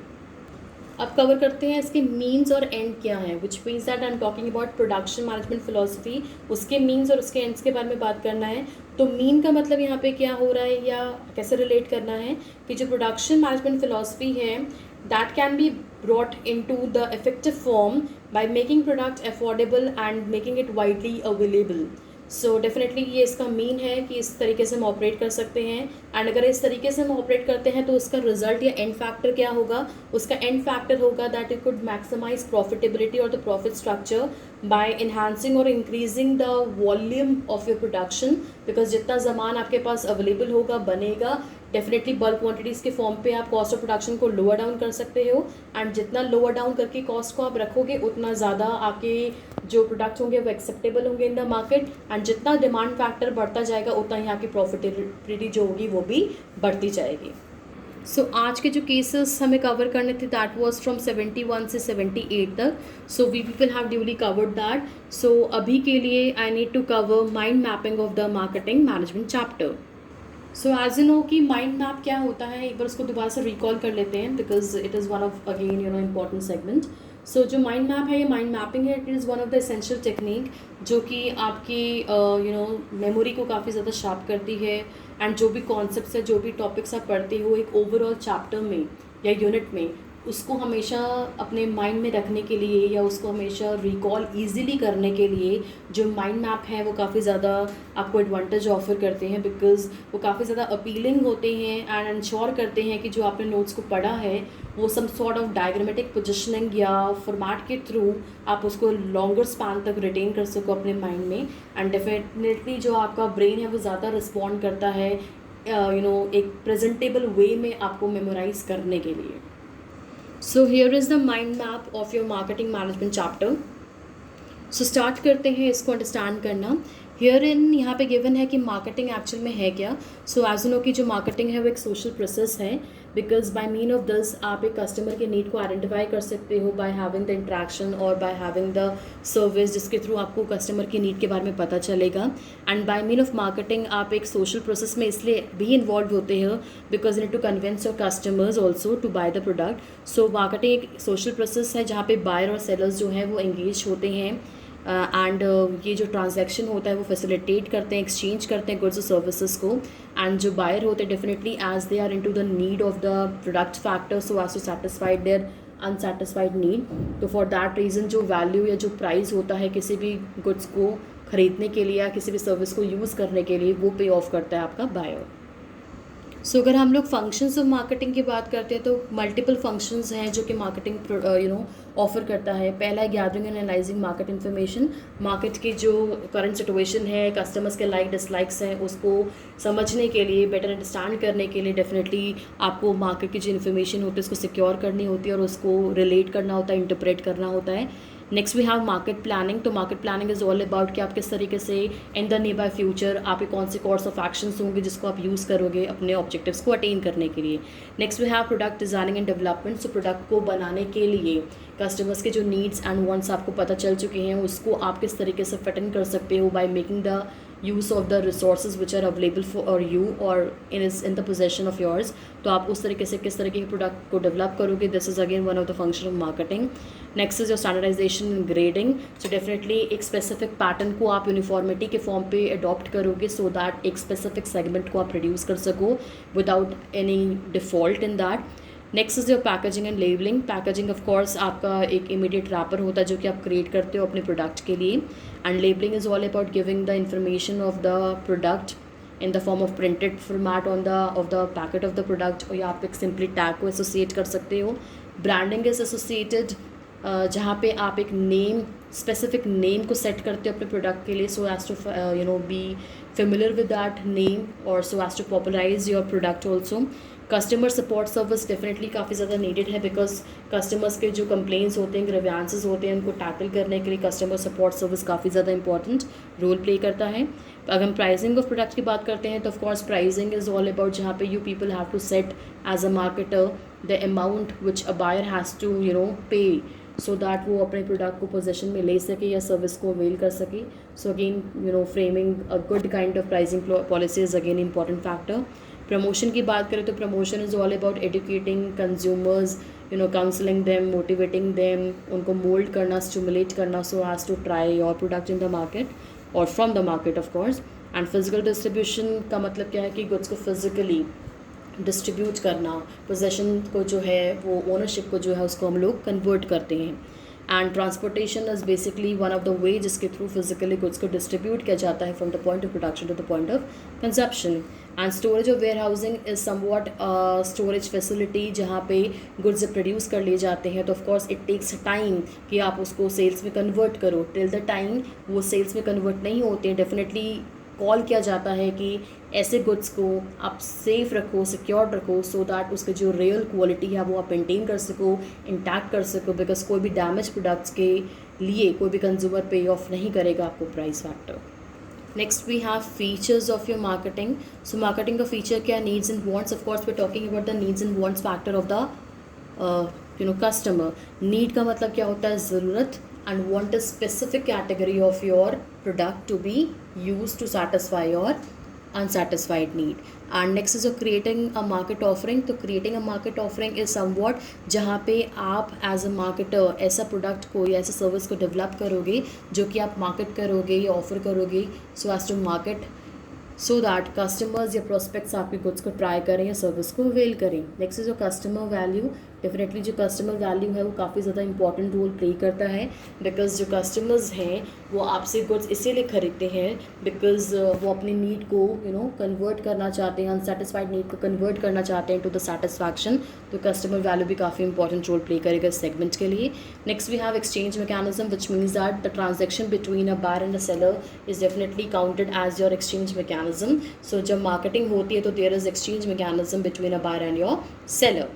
अब कवर करते हैं इसके मीन्स और एंड क्या है, विच means that I am talking about production management philosophy. उसके मीन्स और उसके एंड्स के बारे में बात करना है. तो मीन का मतलब यहाँ पे क्या हो रहा है या कैसे रिलेट करना है कि जो प्रोडक्शन मैनेजमेंट फिलोसफी है that can be brought into the effective form by making product affordable and making it widely available. So definitely ये इसका मीन है कि इस तरीके से हम ऑपरेट कर सकते हैं. एंड अगर इस तरीके से हम ऑपरेट करते हैं तो उसका रिजल्ट या एंड फैक्टर क्या होगा, उसका एंड फैक्टर होगा that you could maximise profitability और the profit structure by enhancing और increasing the volume of your production. Because जितना सामान आपके पास अवेलेबल होगा बनेगा, डेफिनेटली बल्क क्वांटिटीज़ के फॉर्म पे आप कॉस्ट ऑफ प्रोडक्शन को लोअर डाउन कर सकते हो. एंड जितना लोअर डाउन करके कॉस्ट को आप रखोगे उतना ज़्यादा आपके जो प्रोडक्ट्स होंगे वो एक्सेप्टेबल होंगे इन द मार्केट. एंड जितना डिमांड फैक्टर बढ़ता जाएगा उतना ही आपकी प्रॉफिटेबिलिटी जो होगी वो भी बढ़ती जाएगी. सो आज के जो केसेस हमें कवर करने थे दैट वाज फ्रॉम 71 से 78 तक. So we people have duly covered that. So अभी के लिए I need to cover mind mapping of the marketing management chapter. So as you know कि माइंड मैप क्या होता है, एक बार उसको दोबारा से रिकॉल कर लेते हैं because it is one of again important segment. So जो माइंड मैप है, ये माइंड मैपिंग है, it is one of the essential technique जो कि आपकी मेमोरी को काफ़ी ज़्यादा शार्प करती है. एंड जो भी कॉन्सेप्ट्स है, जो भी टॉपिक्स आप पढ़ते हो एक ओवरऑल चैप्टर में या यूनिट में, उसको हमेशा अपने माइंड में रखने के लिए या उसको हमेशा रिकॉल ईजिली करने के लिए जो माइंड मैप है वो काफ़ी ज़्यादा आपको एडवांटेज ऑफर करते हैं. बिकॉज वो काफ़ी ज़्यादा अपीलिंग होते हैं एंड इंश्योर करते हैं कि जो आपने नोट्स को पढ़ा है वो some sort of diagrammatic positioning या फॉर्मेट के थ्रू आप उसको लॉन्गर स्पैन तक रिटेन कर सको अपने माइंड में. एंड डेफिनेटली जो आपका ब्रेन है वो ज़्यादा रिस्पॉन्ड करता है एक प्रेजेंटेबल वे में आपको मेमोराइज करने के लिए. So here is the mind map of your marketing management chapter. So start करते हैं इसको अंडरस्टैंड करना. हेयर इन यहाँ पे गिवन है कि मार्केटिंग एक्चुअल में है क्या. सो एज यू नो कि जो मार्केटिंग है वो एक सोशल प्रोसेस है. Because by mean of this आप एक कस्टमर के नीड को आइडेंटिफाई कर सकते हो बाय हैविंग द इंट्रैक्शन और बाय हैविंग द सर्विस जिसके थ्रू आपको कस्टमर की नीड के बारे में पता चलेगा. And by mean of marketing आप एक सोशल प्रोसेस में इसलिए भी इन्वॉल्व होते हैं because you need to convince your customers also to buy the product. So marketing एक सोशल प्रोसेस है जहाँ पे बायर और सेलर्स जो हैं वो एंगेज होते हैं. एंड ये जो ट्रांजैक्शन होता है वो फैसिलिटेट करते हैं, एक्सचेंज करते हैं गुड्स और सर्विसेज को. एंड जो बायर होते हैं definitely as they are into the need of the product factor so as to satisfied their unsatisfied need. तो फॉर दैट रीज़न जो वैल्यू या जो प्राइस होता है किसी भी गुड्स को ख़रीदने के लिए या किसी भी सर्विस को यूज़ करने के लिए वो पे ऑफ करता है आपका बायर. सो अगर हम लोग फंक्शंस ऑफ मार्केटिंग की बात करते हैं तो मल्टीपल फंक्शंस हैं जो कि मार्केटिंग ऑफर करता है. पहला है gathering and analysing market information. Market की जो करंट सिचुएशन है, कस्टमर्स के लाइक डिसलाइक्स हैं, उसको समझने के लिए, बेटर अंडरस्टैंड करने के लिए डेफिनेटली आपको मार्केट की जो इन्फॉर्मेशन होती है उसको सिक्योर करनी होती है और उसको रिलेट करना होता है, इंटरप्रेट करना होता है. Next we have market planning. तो market planning is all about कि आप किस तरीके से in the near by future आपके कौन से कोर्स ऑफ एक्शंस होंगे जिसको आप यूज़ करोगे अपने ऑब्जेक्टिव्स को अटेन करने के लिए. Next we have product designing and development. So product को बनाने के लिए कस्टमर्स के जो नीड्स एंड वांट्स आपको पता चल चुके हैं उसको आप किस तरीके से फिट इन कर सकते हो by making the use of the resources which are available for you और in the possession of yours. तो आप उस तरीके से किस तरीके के प्रोडक्ट को डेवलप करोगे, this is again one of the function of marketing. Next is your standardisation and grading. So definitely एक स्पेसिफिक पैटर्न को आप यूनिफॉर्मिटी के फॉर्म पे अडॉप्ट करोगे सो दैट एक स्पेसिफिक सेगमेंट को आप प्रोड्यूस कर सको without any default in that. Next is your packaging and labelling. Packaging of course आपका एक इमीडिएट रैपर होता है जो कि आप क्रिएट करते हो अपने प्रोडक्ट के लिए. And labelling is all about giving the information of the product in the form of printed format of the packet of the product, और या आप एक सिंपली टैग को एसोसिएट कर सकते हो. ब्रांडिंग इज एसोसिएटेड जहाँ पे आप एक नेम, स्पेसिफिक नेम को सेट करते हो अपने प्रोडक्ट के लिए, so as to be familiar with that name और so as to popularise your product also. Customer support service definitely काफ़ी ज़्यादा नीडेड है, बिकॉज कस्टमर्स के जो कंप्लेंट्स होते हैं, ग्रीवेंसेस होते हैं, उनको टैकल करने के लिए कस्टमर सपोर्ट सर्विस काफ़ी ज़्यादा इंपॉर्टेंट रोल प्ले करता है. अगर हम प्राइसिंग ऑफ प्रोडक्ट की बात करते हैं तो of course pricing is all about जहाँ पे you people have to set as a marketer the amount which a buyer has to pay so that वो अपने प्रोडक्ट को पोजीशन में ले सके या सर्विस को अवेल कर सके. So again framing a good kind of pricing policy is again important factor. Promotion की बात करें तो promotion is all about educating consumers, counselling them, motivating them, उनको मोल्ड करना, स्टिमुलेट करना so as to try your product in the market और from the market of course. And physical distribution का मतलब क्या है कि गुड्स को फिजिकली डिस्ट्रीब्यूट करना, पोजेशन को जो है वो ओनरशिप को जो है उसको हम लोग कन्वर्ट करते हैं. And transportation is basically one of the way जिसके थ्रू फिजिकली गुड्स को डिस्ट्रीब्यूट किया जाता है from the point of production to the point of consumption. And storage और warehousing is somewhat storage facility जहाँ पे गुड्स प्रोड्यूस कर लिए जाते हैं तो ऑफकोर्स इट टेक्स टाइम कि आप उसको सेल्स में कन्वर्ट करो. टिल द टाइम वो सेल्स में कन्वर्ट नहीं होते हैं, डेफिनेटली कॉल किया जाता है कि ऐसे गुड्स को आप सेफ रखो, सिक्योर रखो, सो दैट उसकी जो रियल क्वालिटी है वो आप मेंटेन कर सको, इंटैक्ट कर सको, बिकॉज कोई भी डैमेज प्रोडक्ट्स के लिए कोई भी कंज्यूमर पे ऑफ नहीं करेगा आपको price factor. Next we have features of your marketing. So marketing का फीचर क्या है? Needs and wants. Of course we are talking about the needs and wants factor of the customer. Need का मतलब क्या होता है? ज़रूरत. and want a specific category of your product to be used to satisfy your unsatisfied need. And next is creating a market offering. तो creating a market offering is somewhat जहाँ पे आप as a marketer ऐसा product को या ऐसा service को develop करोगे जो कि आप market करोगे या offer करोगे so as to market so that customers या प्रोस्पेक्ट्स आपके गुड्स को ट्राई करें या सर्विस को अवेल करें. नेक्स्ट इज जो कस्टमर वैल्यू. डेफिनेटली जो कस्टमर वैल्यू है वो काफ़ी ज़्यादा इंपॉर्टेंट रोल प्ले करता है, बिकॉज जो कस्टमर्स हैं वो आपसे गुड्स इसीलिए खरीदते हैं बिकॉज वो अपनी नीड को कन्वर्ट करना चाहते हैं, अनसेटिस्फाइड नीड को कन्वर्ट करना चाहते हैं टू द सेटिस्फैक्शन. तो कस्टमर वैल्यू भी काफ़ी इंपॉर्टेंट रोल प्ले करेगा इस सेगमेंट के लिए. Next we have exchange mechanism which means that the transaction between a buyer and a seller is definitely counted as your exchange mechanism. So जब marketing होती है तो there is exchange mechanism between a buyer and your seller.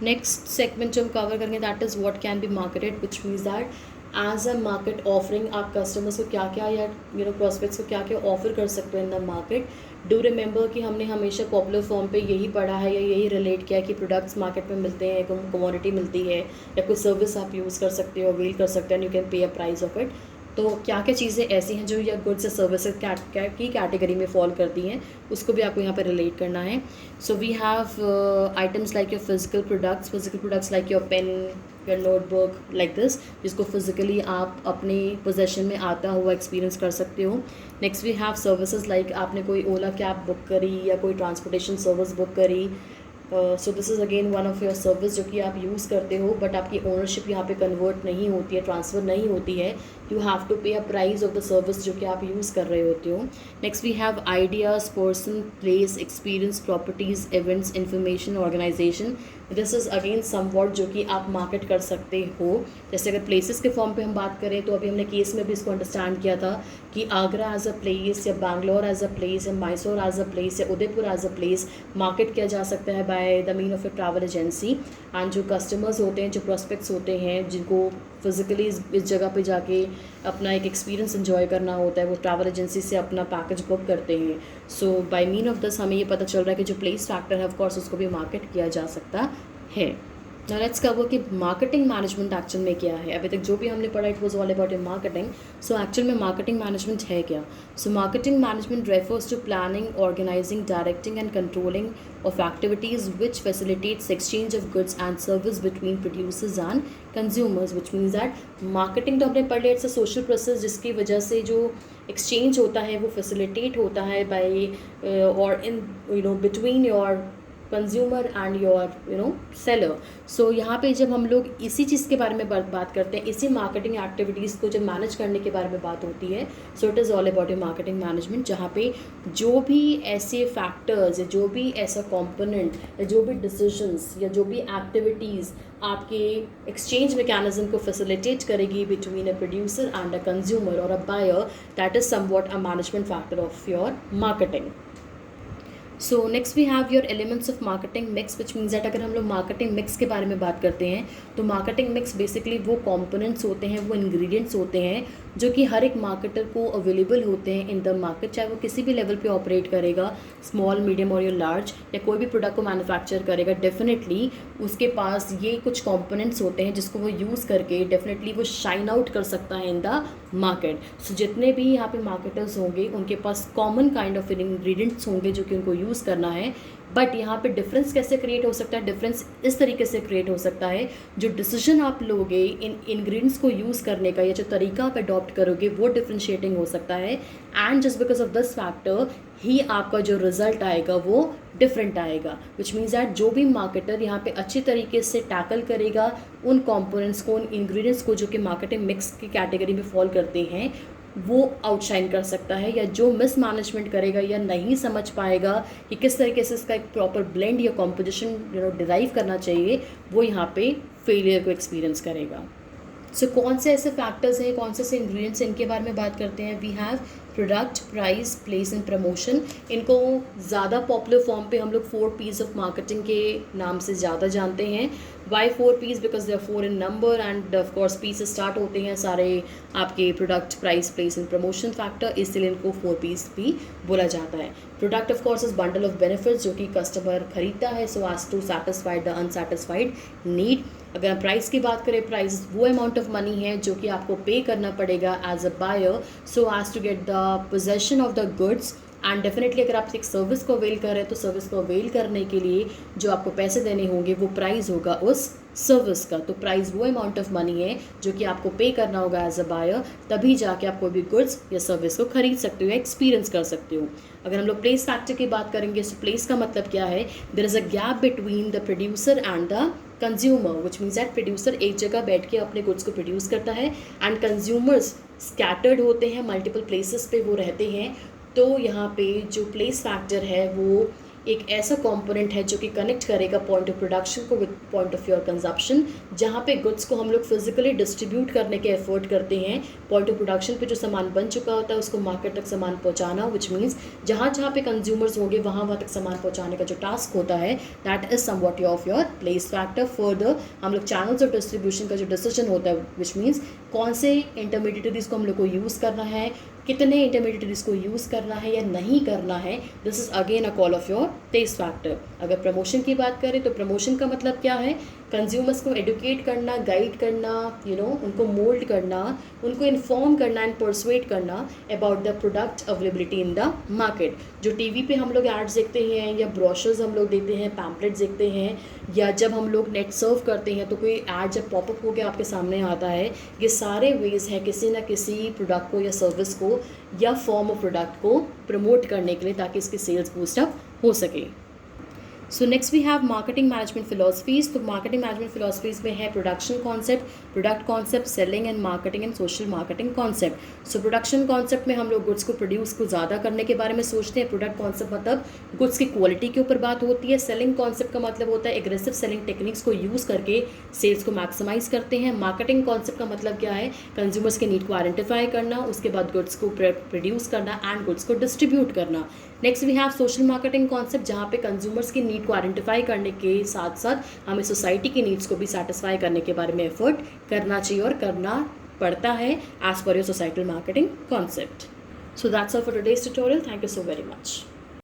Next segment जो हम cover करेंगे that is what can be marketed, which means that as a market offering आप customers को क्या क्या या प्रोस्पेक्ट्स को क्या क्या ऑफर कर सकते हो इन द मार्केट. डू रिमेंबर कि हमने हमेशा पॉपुलर फॉर्म पे यही पढ़ा है या यही रिलेट किया है कि प्रोडक्ट्स मार्केट में मिलते हैं, कमोडिटी मिलती है या कोई सर्विस आप यूज़ कर सकते हो, अवेल कर सकते हैं, you can pay a price of it. तो क्या क्या चीज़ें ऐसी हैं जो या गुड्स या सर्विसेज की कैटेगरी में फॉल करती हैं, उसको भी आपको यहाँ पर रिलेट करना है. So we have items like your physical products like your pen, your notebook like this, जिसको फिजिकली आप अपने पोजेशन में आता हुआ एक्सपीरियंस कर सकते हो. Next we have services like आपने कोई ओला कैब बुक करी या कोई ट्रांसपोर्टेशन सर्विस बुक करी. So this is again one of your service जो कि आप यूज़ करते हो बट आपकी ओनरशिप यहाँ पे कन्वर्ट नहीं होती है, ट्रांसफ़र नहीं होती है. You have to pay a price of the service जो कि आप यूज़ कर रहे होते हो. Next we have ideas, person, place, experience, properties, events, information, organisation. This is again somewhat जो कि आप मार्केट कर सकते हो. जैसे अगर प्लेसेस के फॉर्म पे हम बात करें तो अभी हमने केस में भी इसको अंडरस्टैंड किया था कि आगरा एज अ प्लेस या बैंगलोर एज अ प्लेस या मैसूर एज अ प्लेस या Udaipur as a place market किया जा सकता है by the mean of a travel agency. And जो कस्टमर्स होते हैं, जो प्रोस्पेक्ट्स होते हैं, जिनको फिजिकली इस जगह पे जाके अपना एक एक्सपीरियंस एंजॉय करना होता है, वो ट्रैवल एजेंसी से अपना पैकेज बुक करते हैं. सो बाय मीन ऑफ दिस हमें ये पता चल रहा है कि जो प्लेस फैक्टर है ऑफकोर्स उसको भी मार्केट किया जा सकता है. नाउ लेट्स कवर कि मार्केटिंग मैनेजमेंट एक्चुअल में क्या है. अभी तक जो भी हमने पढ़ा it was all about in marketing. So actual में मार्केटिंग मैनेजमेंट है क्या? So marketing management refers to planning, organising, directing and controlling of activities which facilitates exchange of goods and service between producers and consumers, which means that marketing तो हमने पढ़ लिया, it's a social process जिसकी वजह से जो exchange होता है वो फैसिलिटेट होता है बाय और in between your consumer and your seller. So यहाँ पे जब हम लोग इसी चीज़ के बारे में बात करते हैं, इसी मार्केटिंग एक्टिविटीज़ को जब मैनेज करने के बारे में बात होती है, so it is all about your marketing management, जहाँ पे जो भी ऐसे फैक्टर्स या जो भी ऐसा कंपोनेंट या जो भी डिसीजंस या जो भी एक्टिविटीज़ आपके एक्सचेंज मैकेनिज्म को फैसिलिटेट करेगी between a producer and a consumer और a buyer, that is somewhat a management factor of your marketing. So next we have your elements of marketing mix, which means that अगर हम लोग marketing mix के बारे में बात करते हैं तो मार्केटिंग मिक्स बेसिकली वो कंपोनेंट्स होते हैं, वो इंग्रेडिएंट्स होते हैं जो कि हर एक मार्केटर को अवेलेबल होते हैं इन द मार्केट, चाहे वो किसी भी लेवल पे ऑपरेट करेगा, स्मॉल मीडियम और या लार्ज, या कोई भी प्रोडक्ट को मैन्युफैक्चर करेगा, डेफिनेटली उसके पास ये कुछ कंपोनेंट्स होते हैं जिसको वो यूज़ करके डेफिनेटली वो शाइन आउट कर सकता है इन द मार्केट. सो जितने भी यहाँ पे मार्केटर्स होंगे उनके पास कॉमन काइंड ऑफ इंग्रेडिएंट्स होंगे जो कि उनको यूज़ करना है. बट यहाँ पे डिफरेंस कैसे क्रिएट हो सकता है? डिफरेंस इस तरीके से क्रिएट हो सकता है, जो डिसीजन आप लोगे इन इंग्रेडिएंट्स को यूज़ करने का या जो तरीका आप अडॉप्ट करोगे वो डिफरेंशिएटिंग हो सकता है. And just because of this factor ही आपका जो रिजल्ट आएगा वो डिफरेंट आएगा, विच मीन्स दैट जो भी मार्केटर यहाँ पे अच्छी तरीके से टैकल करेगा उन कंपोनेंट्स को, उन इंग्रेडिएंट्स को जो कि मार्केटिंग मिक्स की कैटेगरी में फॉल करते हैं, वो आउटशाइन कर सकता है. या जो मिसमैनेजमेंट करेगा या नहीं समझ पाएगा कि किस तरीके से इसका एक प्रॉपर ब्लेंड या कॉम्पोजिशन डिराइव करना चाहिए, वो यहाँ पे फेलियर को एक्सपीरियंस करेगा. सो कौन से ऐसे फैक्टर्स हैं, कौन से इंग्रेडिएंट्स हैं, इनके बारे में बात करते हैं. We have product, price, place and promotion. इनको ज़्यादा पॉपुलर फॉर्म पे हम लोग 4 P's ऑफ मार्केटिंग के नाम से ज़्यादा जानते हैं. Why 4 P's? Because they are 4 in number and of course P से स्टार्ट होते हैं सारे आपके product, price, place and promotion factor, इसलिए इनको 4 P's भी बोला जाता है. Product of course is bundle of benefits जो कि कस्टमर खरीदता है so as to satisfy the unsatisfied need. अगर प्राइस की बात करें, प्राइस वो अमाउंट ऑफ मनी है जो कि आपको पे करना पड़ेगा as a buyer so as to get the possession of the goods. And definitely अगर आप एक सर्विस को अवेल कर रहे हैं तो सर्विस को अवेल करने के लिए जो आपको पैसे देने होंगे वो प्राइस होगा उस सर्विस का. तो प्राइस वो अमाउंट ऑफ मनी है जो कि आपको पे करना होगा एज अ बायर, तभी जाके आप कोई भी गुड्स या सर्विस को खरीद सकते हो या एक्सपीरियंस कर सकते हो. अगर हम लोग प्लेस फैक्टर की बात करेंगे तो प्लेस का मतलब क्या है? There is a gap between the producer and the consumer, which means that producer एक जगह बैठ के अपने गुड्स को प्रोड्यूस करता है एंड कंज्यूमर्स स्कैटर्ड होते हैं, मल्टीपल प्लेसेस पे वो रहते हैं. तो यहाँ पे जो प्लेस फैक्टर है वो एक ऐसा कंपोनेंट है जो कि कनेक्ट करेगा पॉइंट ऑफ प्रोडक्शन को with point of your consumption, जहाँ पे गुड्स को हम लोग फिजिकली डिस्ट्रीब्यूट करने के एफर्ट करते हैं. पॉइंट ऑफ प्रोडक्शन पे जो सामान बन चुका होता है उसको मार्केट तक सामान पहुँचाना, विच मीन्स जहाँ जहाँ पे कंज्यूमर्स होंगे वहाँ तक सामान पहुँचाने का जो टास्क होता है, that is somewhat of your place factor. Further हम लोग चैनल्स ऑफ डिस्ट्रीब्यूशन का जो डिसीजन होता है, विच मीन्स कौन से इंटरमीडिएटरीज को हम लोग को यूज़ करना है, कितने इंटरमीडिएटरीज को यूज़ करना है या नहीं करना है, this is again a call of your place factor. अगर प्रमोशन की बात करें तो प्रमोशन का मतलब क्या है? कंज्यूमर्स को एडुकेट करना, गाइड करना, उनको मोल्ड करना, उनको इन्फॉर्म करना एंड परसुएट करना about the product availability in the market. जो टीवी पे हम लोग एड्स देखते हैं या ब्रोशर्स हम लोग देते हैं, पैम्पलेट्स देखते हैं, या जब हम लोग नेट सर्फ करते हैं तो कोई ऐड जब पॉपअप होकर आपके सामने आता है, ये सारे वेज हैं किसी ना किसी प्रोडक्ट को या सर्विस को या फॉर्म ऑफ प्रोडक्ट को प्रमोट करने के लिए, ताकि इसकी सेल्स बूस्टअप हो सके. So next we have marketing management philosophies. तो मार्केटिंग मैनेजमेंट फिलोसफीज में है production concept, product concept, selling and marketing and social marketing concept. So production concept में हम लोग गुड्स को प्रोड्यूस को ज़्यादा करने के बारे में सोचते हैं. प्रोडक्ट कॉन्सेप्ट मतलब गुड्स की क्वालिटी के ऊपर बात होती है. सेलिंग कॉन्सेप्ट का मतलब होता है एग्रेसिव सेलिंग टेक्निक्स को यूज़ करके सेल्स को मैक्सिमाइज करते हैं. मार्केटिंग कॉन्सेप्ट का मतलब क्या है? कंज्यूमर्स के नीड को आइडेंटिफाई करना, उसके बाद गुड्स को प्रोड्यूस करना एंड गुड्स को डिस्ट्रीब्यूट करना. Next we have social marketing concept, जहाँ पे कंज्यूमर्स की नीड को आइडेंटिफाई करने के साथ साथ हमें सोसाइटी की नीड्स को भी सेटिस्फाई करने के बारे में एफर्ट करना चाहिए और करना पड़ता है as per your societal marketing concept. So that's all for today's tutorial. Thank you so very much.